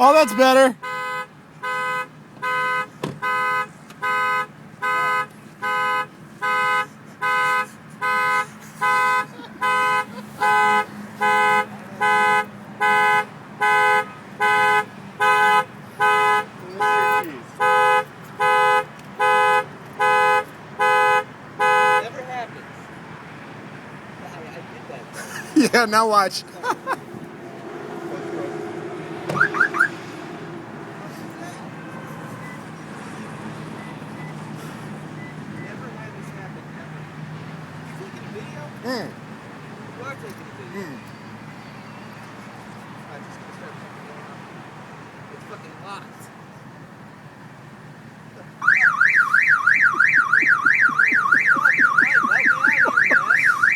Oh, that's better. Never happens. I did that. Yeah, now watch. Never had this happen ever. You taking a video? Mm. You are taking a video. Mm. I'm just gonna start fucking going on. It's fucking locked.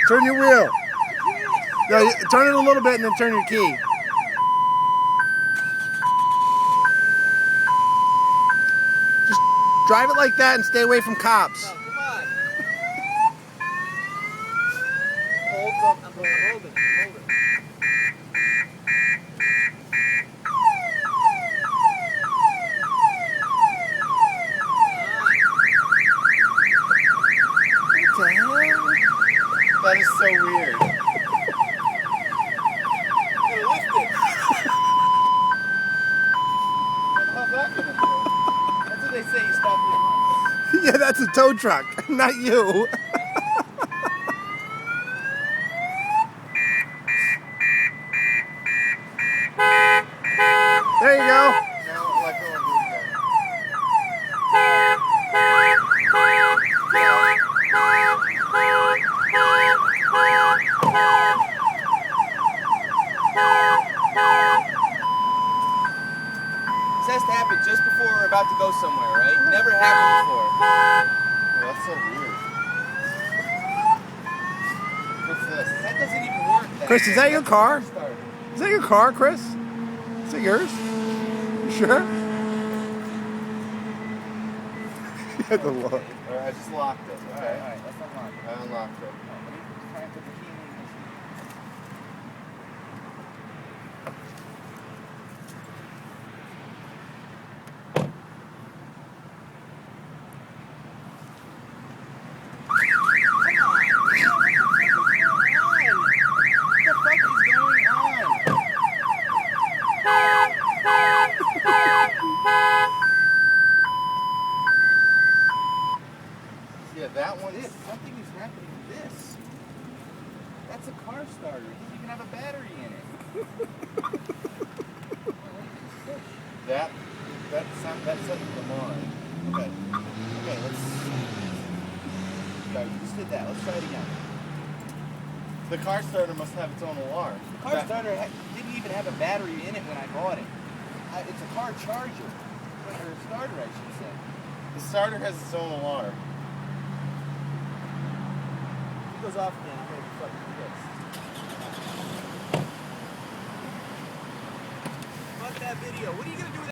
Turn your wheel. No, turn it a little bit and then turn your key. Just drive it like that and stay away from cops. No, come on. Hold it. I'm holding it. Hold it. What the hell? That is so weird. You're gonna lift it. How's that gonna do? That's what they say. You stop your arm. Yeah, that's a tow truck, not you. There you go. Now let go and do it again. This has to happen just before we're about to go somewhere, right? Never happened before. Oh, that's so weird. What's this? That doesn't even work. Chris, is that your car? Starter. Is that your car, Chris? Is it yours? You sure? You had to look. Alright, I just locked it. Okay. Alright, let's unlock it. I unlocked it. Let me try and put the key in the ignition. Yeah, that one. Something is happening with this. That's a car starter. It doesn't even have a battery in it. That setting them on. Okay. Okay, let's. Yeah, we just did that. Let's try it again. The car starter must have its own alarm. The car starter didn't even have a battery in it when I bought it. It's a car charger. Or a starter, I should say. The starter has its own alarm. If it goes off again, I'm going to be fucking pissed. Fuck that video. What are you going to do with